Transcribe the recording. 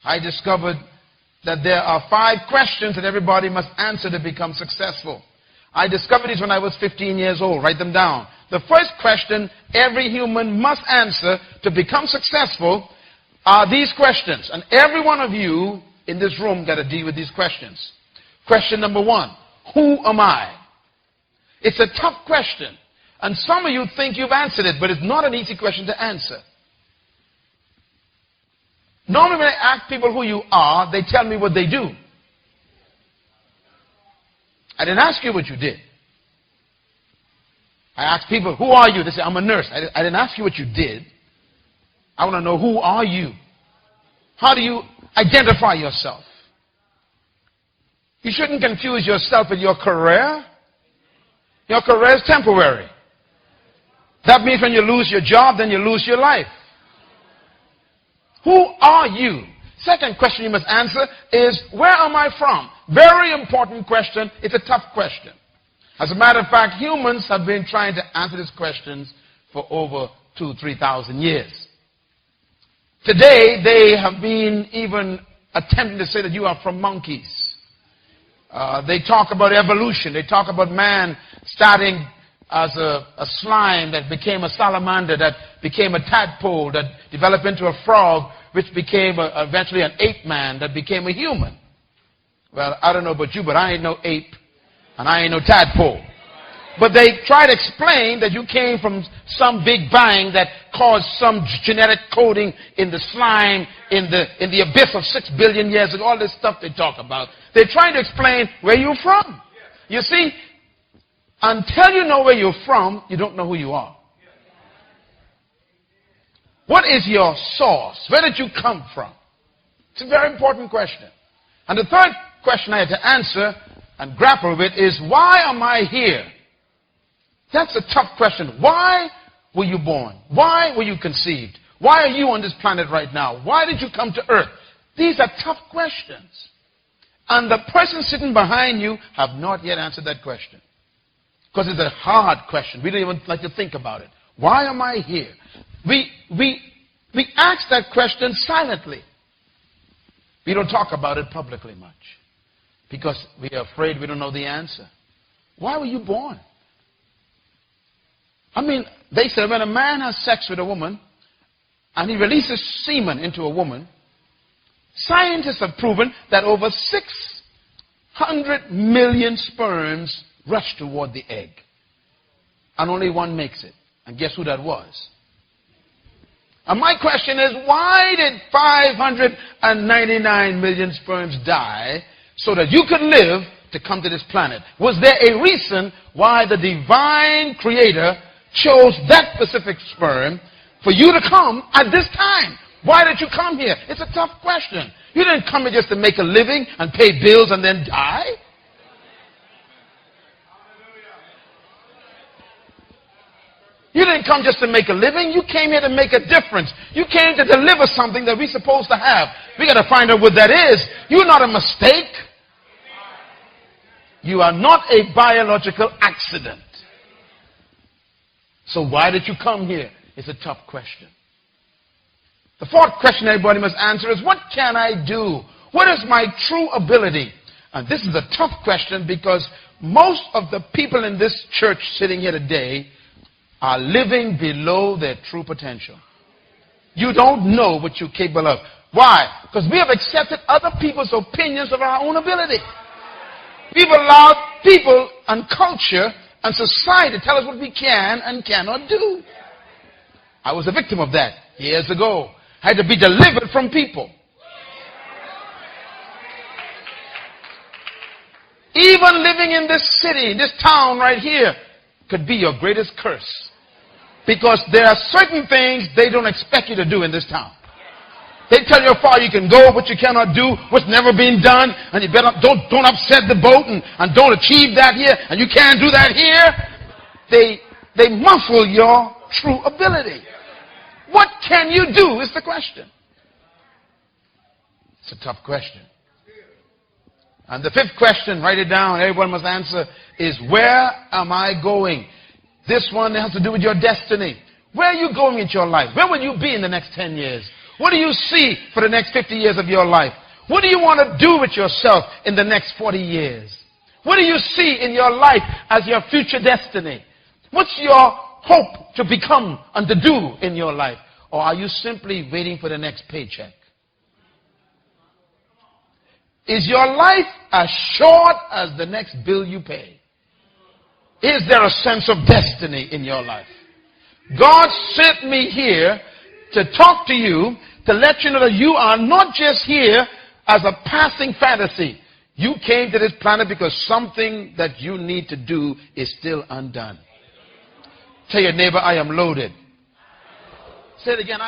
I discovered that there are 5 questions that everybody must answer to become successful. I discovered these when I was 15 years old. Write them down. The first question every human must answer to become successful are these questions. And every one of you in this room got to deal with these questions. Question number 1, who am I? It's a tough question. And some of you think you've answered it, but it's not an easy question to answer. Normally when I ask people who you are, they tell me what they do. I didn't ask you what you did. I asked people, who are you? They say, I'm a nurse. I didn't ask you what you did. I want to know, who are you? How do you identify yourself? You shouldn't confuse yourself with your career. Your career is temporary. That means when you lose your job, then you lose your life. Who are you? Second question you must answer is, where am I from? Very important question. It's a tough question. As a matter of fact, humans have been trying to answer these questions for over 2,000-3,000 years. Today, they have been even attempting to say that you are from monkeys. They talk about evolution. They talk about man starting as a slime that became a salamander, that became a tadpole, that developed into a frog, which became eventually an ape man, that became a human. Well, I don't know about you, but I ain't no ape, and I ain't no tadpole. But they try to explain that you came from some big bang that caused some genetic coding in the slime, in the abyss of 6 billion years, and all this stuff they talk about. They're trying to explain where you're from. You see, until you know where you're from, you don't know who you are. What is your source? Where did you come from? It's a very important question. And the third question I had to answer and grapple with is, why am I here? That's a tough question. Why were you born? Why were you conceived? Why are you on this planet right now? Why did you come to earth? These are tough questions. And the person sitting behind you have not yet answered that question. Because it's a hard question. We don't even like to think about it. Why am I here? We ask that question silently. We don't talk about it publicly much. Because we are afraid we don't know the answer. Why were you born? I mean, they say when a man has sex with a woman and he releases semen into a woman, scientists have proven that over 600 million sperms rush toward the egg. And only one makes it. And guess who that was? And my question is, why did 599 million sperms die so that you could live to come to this planet? Was there a reason why the divine creator chose that specific sperm for you to come at this time? Why did you come here? It's a tough question. You didn't come here just to make a living and pay bills and then die. You didn't come just to make a living. You came here to make a difference. You came to deliver something that we're supposed to have. We got to find out what that is. You're not a mistake. You are not a biological accident. So why did you come here? It's a tough question. The fourth question everybody must answer is, what can I do? What is my true ability? And this is a tough question because most of the people in this church sitting here today are living below their true potential. You don't know what you're capable of. Why? Because we have accepted other people's opinions of our own ability. We've allowed people and culture and society to tell us what we can and cannot do. I was a victim of that years ago. I had to be delivered from people. Even living in this city, this town right here, could be your greatest curse. Because there are certain things they don't expect you to do in this town. They tell you how far you can go, what you cannot do, what's never been done, and you better don't upset the boat and don't achieve that here, and you can't do that here. They muffle your true ability. What can you do is the question. It's a tough question. And the fifth question, write it down, everyone must answer, is where am I going? This one has to do with your destiny. Where are you going in your life? Where will you be in the next 10 years? What do you see for the next 50 years of your life? What do you want to do with yourself in the next 40 years? What do you see in your life as your future destiny? What's your hope to become and to do in your life? Or are you simply waiting for the next paycheck? Is your life as short as the next bill you pay? Is there a sense of destiny in your life? God sent me here to talk to you, to let you know that you are not just here as a passing fantasy. You came to this planet because something that you need to do is still undone. Tell your neighbor, I am loaded. Say it again.